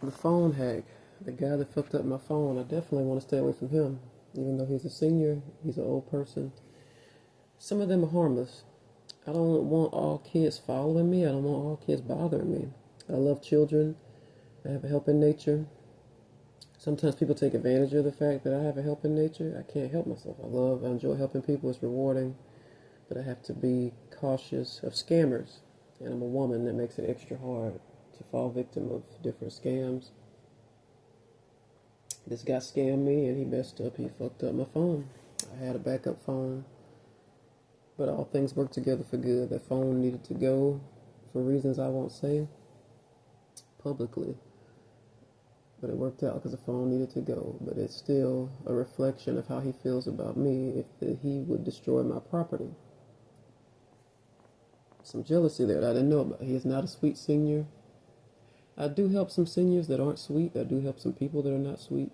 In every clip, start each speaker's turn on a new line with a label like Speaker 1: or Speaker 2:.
Speaker 1: The phone hack. The guy that fucked up my phone, I definitely want to stay away from him. Even though he's a senior, he's an old person. Some of them are harmless. I don't want all kids following me. I don't want all kids bothering me. I love children. I have a helping nature. Sometimes people take advantage of the fact that I have a helping nature. I can't help myself. I enjoy helping people. It's rewarding. But I have to be cautious of scammers. And I'm a woman. That makes it extra hard to fall victim of different scams. This guy scammed me and he messed up. He fucked up my phone. I had a backup phone. But all things work together for good. That phone needed to go for reasons I won't say publicly. But it worked out because the phone needed to go. But it's still a reflection of how he feels about me if he would destroy my property. Some jealousy there that I didn't know about. He is not a sweet senior. I do help some seniors that aren't sweet. I do help some people that are not sweet.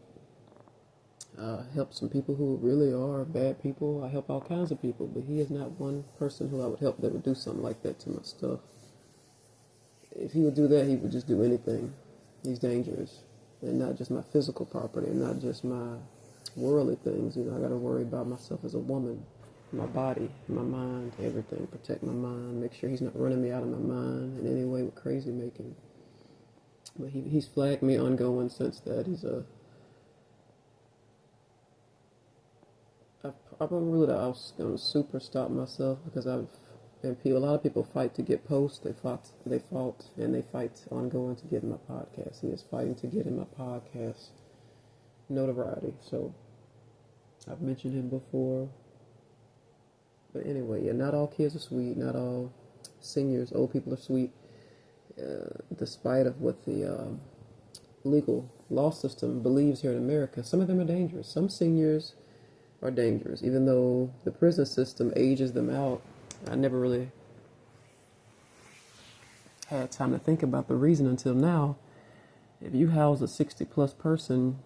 Speaker 1: I help some people who really are bad people. I help all kinds of people, but he is not one person who I would help that would do something like that to my stuff. If he would do that, he would just do anything. He's dangerous. And not just my physical property, and not just my worldly things. I got to worry about myself as a woman, my body, my mind, everything. Protect my mind. Make sure he's not running me out of my mind in any way with crazy making. But he's flagged me ongoing since that. I ruled out I was going to super stop myself because a lot of people fight to get posts. They fought, and they fight ongoing to get in my podcast. He is fighting to get in my podcast notoriety. So I've mentioned him before. But anyway, yeah, not all kids are sweet. Not all seniors, old people are sweet. Despite of what the legal law system believes here in America, some of them are dangerous. Some seniors are dangerous, even though the prison system ages them out. I never really had time to think about the reason until now. If you house a 60-plus person,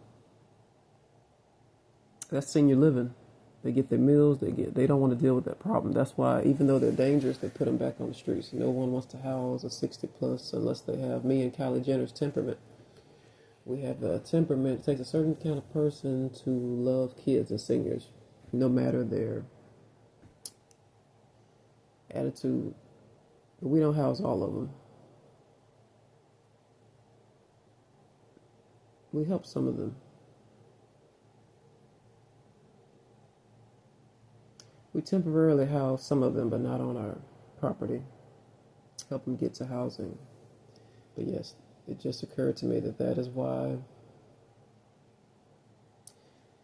Speaker 1: that's senior living. They get their meals. They don't want to deal with that problem. That's why, even though they're dangerous, they put them back on the streets. No one wants to house a 60-plus unless they have me and Kylie Jenner's temperament. We have a temperament. It takes a certain kind of person to love kids and seniors, no matter their attitude. But we don't house all of them. We help some of them. We temporarily house some of them, but not on our property. Help them get to housing. But yes, it just occurred to me that is why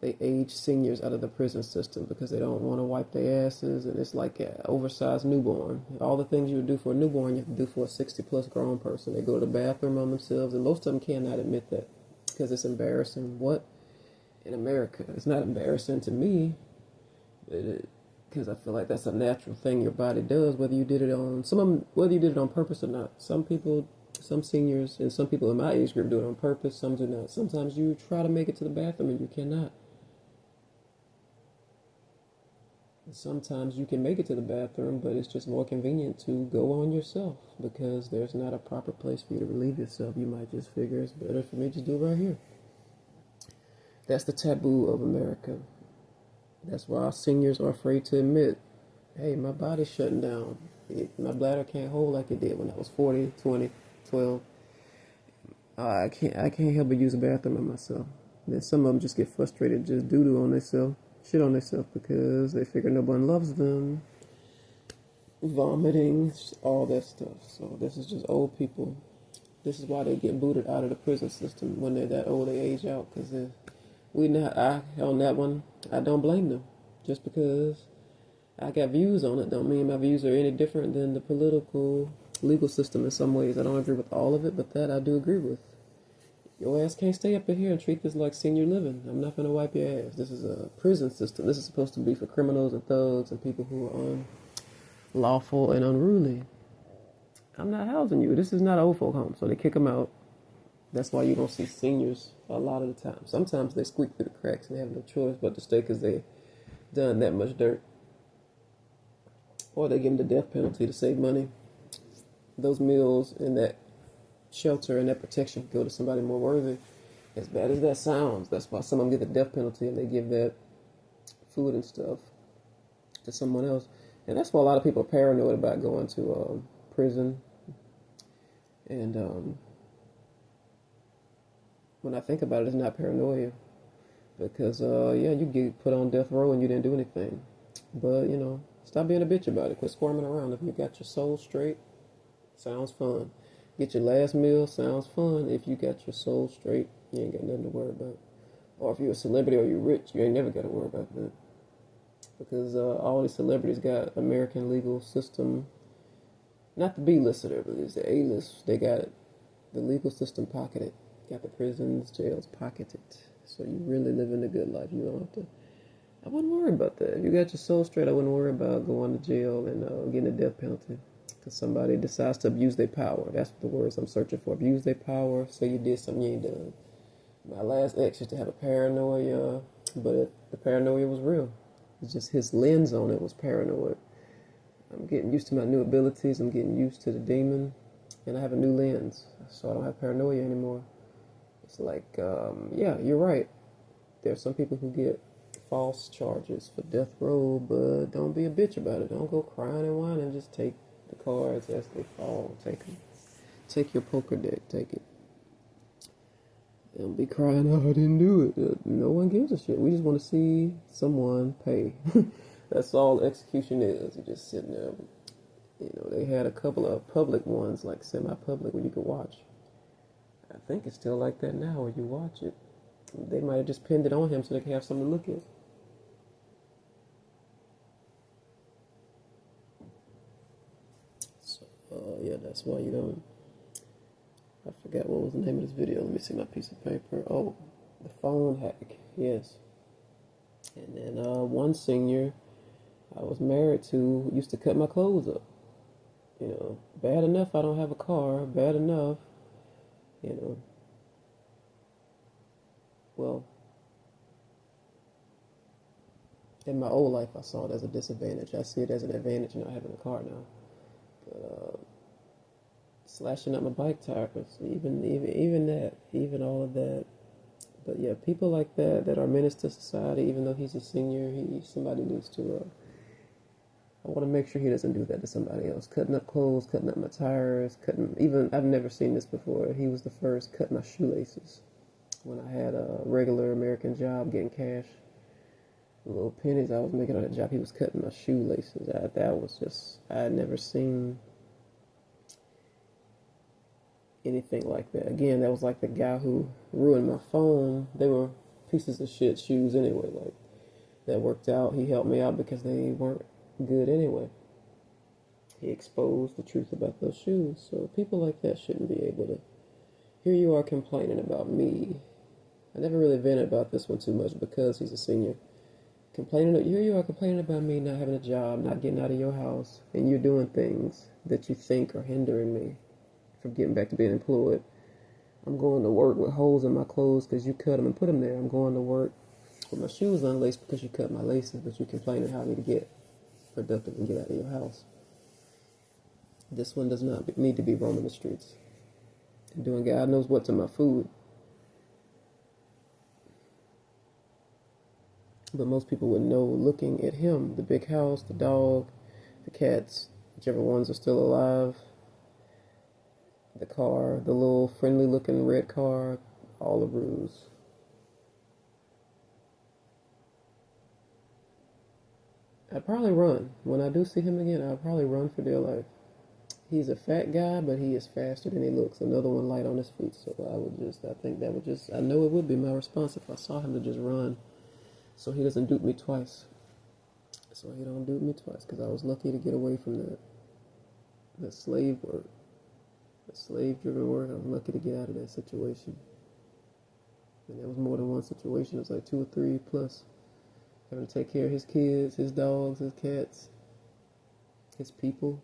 Speaker 1: they age seniors out of the prison system, because they don't want to wipe their asses, and it's like an oversized newborn. All the things you would do for a newborn, you have to do for a 60-plus grown person. They go to the bathroom on themselves, and most of them cannot admit that because it's embarrassing. What? In America, it's not embarrassing to me, because I feel like that's a natural thing your body does, whether you did it on purpose or not. Some people, some seniors, and some people in my age group do it on purpose. Some do not. Sometimes you try to make it to the bathroom and you cannot. Sometimes you can make it to the bathroom, but it's just more convenient to go on yourself because there's not a proper place for you to relieve yourself. You might just figure it's better for me to just do it right here. That's the taboo of America. That's why our seniors are afraid to admit, hey, my body's shutting down. My bladder can't hold like it did when I was 40, 20, 12. I can't help but use the bathroom by myself. Then some of them just get frustrated, just doo-doo on themselves. Shit on themselves because they figure no one loves them, vomiting, all that stuff. So this is just old people. This is why they get booted out of the prison system when they're that old. They age out because on that one, I don't blame them. Just because I got views on it don't mean my views are any different than the political legal system in some ways. I don't agree with all of it, but that I do agree with. Your ass can't stay up in here and treat this like senior living. I'm not going to wipe your ass. This is a prison system. This is supposed to be for criminals and thugs and people who are unlawful and unruly. I'm not housing you. This is not an old folk home, so they kick them out. That's why you don't see seniors a lot of the time. Sometimes they squeak through the cracks and they have no choice but to stay because they've done that much dirt. Or they give them the death penalty to save money. Those meals and that shelter and that protection go to somebody more worthy. As bad as that sounds, that's why some of them get the death penalty and they give that food and stuff to someone else. And that's why a lot of people are paranoid about going to prison. And when I think about it, it's not paranoia. Because, yeah, you get put on death row and you didn't do anything. But, stop being a bitch about it. Quit squirming around. If you got your soul straight, sounds fun. Get your last meal, sounds fun. If you got your soul straight, you ain't got nothing to worry about. Or if you're a celebrity or you're rich, you ain't never got to worry about that. Because all these celebrities got American legal system, not the B-list, but it's the A-list. They got the legal system pocketed. Got the prisons, jails pocketed. So you really living a good life. You don't have to. I wouldn't worry about that. If you got your soul straight, I wouldn't worry about going to jail and getting a death penalty. Because somebody decides to abuse their power. That's the words I'm searching for. Abuse their power. Say you did something you ain't done. My last ex used to have a paranoia, but the paranoia was real. It's just his lens on it was paranoid. I'm getting used to my new abilities. I'm getting used to the demon. And I have a new lens. So I don't have paranoia anymore. It's like, yeah, you're right. There's some people who get false charges for death row, but don't be a bitch about it. Don't go crying and whining. Just take the cards as they fall. Take them. Take your poker deck. Take it. Don't be crying, oh, I didn't do it. No one gives a shit. We just want to see someone pay. That's all execution is. You're just sitting there. They had a couple of public ones, like semi-public, where you could watch. I think it's still like that now, where you watch it. They might have just pinned it on him so they can have something to look at. So, yeah, that's why you don't. I forgot what was the name of this video. Let me see my piece of paper. Oh, the phone hack. Yes. And then one senior I was married to used to cut my clothes up. Bad enough I don't have a car. Bad enough, well, in my old life I saw it as a disadvantage. I see it as an advantage not having a car now. But slashing up my bike tires, even all of that. But yeah, people like that are menace to society. Even though he's a senior, somebody needs to. I want to make sure he doesn't do that to somebody else. Cutting up clothes, cutting up my tires, I've never seen this before. He was the first cut my shoelaces when I had a regular American job getting cash. The little pennies I was making on that job, he was cutting my shoelaces. I had never seen anything like that. Again, that was like the guy who ruined my phone. They were pieces of shit shoes anyway. Like, that worked out. He helped me out because they weren't good anyway. He exposed the truth about those shoes. So people like that shouldn't be able to. Here you are complaining about me. I never really vented about this one too much because he's a senior. Here you are complaining about me not having a job, not getting out of your house, and you're doing things that you think are hindering me from getting back to being employed. I'm going to work with holes in my clothes because you cut them and put them there. I'm going to work with my shoes unlaced because you cut my laces, but you're complaining how I need to get productive and get out of your house. This one does not need to be roaming the streets and doing God knows what to my food. But most people would know looking at him, the big house, the dog, the cats, whichever ones are still alive, the car, the little friendly looking red car, all the ruse. I'd probably run. When I do see him again, I'll probably run for dear life. He's a fat guy, but he is faster than he looks. Another one light on his feet. So I know it would be my response if I saw him to just run. So he doesn't dupe me twice. Because I was lucky to get away from that slave work. The slave-driven work. I was lucky to get out of that situation. And there was more than one situation. It was like 2 or 3 plus. Having to take care of his kids, his dogs, his cats, his people.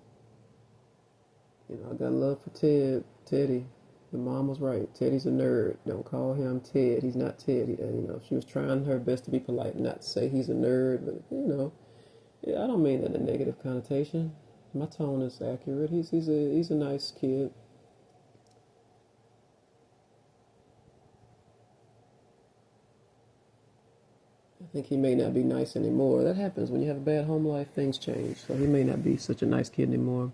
Speaker 1: I got love for Teddy. Your mom was right. Teddy's a nerd. Don't call him Ted. He's not Ted. She was trying her best to be polite, not to say he's a nerd, but yeah, I don't mean that in a negative connotation. My tone is accurate. He's a nice kid. I think he may not be nice anymore. That happens when you have a bad home life. Things change. So he may not be such a nice kid anymore.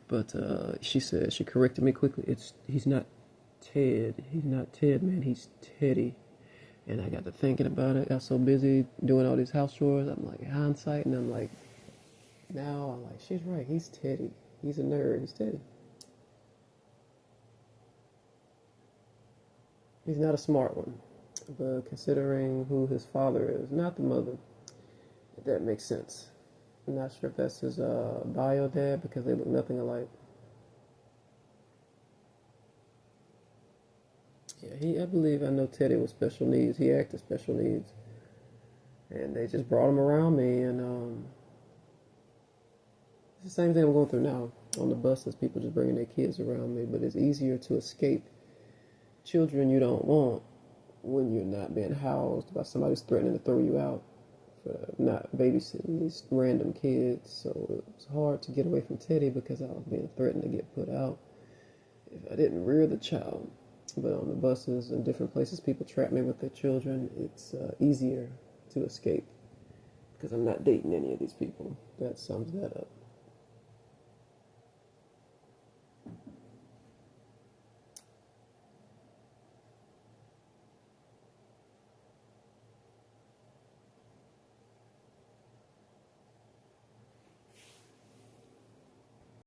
Speaker 1: But she said, she corrected me quickly. He's not Ted. He's not Ted, man. He's Teddy. And I got to thinking about it. I got so busy doing all these house chores. I'm like, hindsight, and I'm like, now I'm like, she's right. He's Teddy. He's a nerd. He's Teddy. He's not a smart one. But considering who his father is, not the mother, if that makes sense. I'm not sure if that's his bio dad because they look nothing alike. Yeah, I believe I know Teddy with special needs. He acted special needs. And they just brought him around me, and it's the same thing I'm going through now on the buses. People just bringing their kids around me, but it's easier to escape children you don't want when you're not being housed by somebody who's threatening to throw you out for not babysitting these random kids. So it was hard to get away from Teddy because I was being threatened to get put out if I didn't rear the child. But on the buses and different places, people trap me with their children. It's easier to escape because I'm not dating any of these people. That sums that up.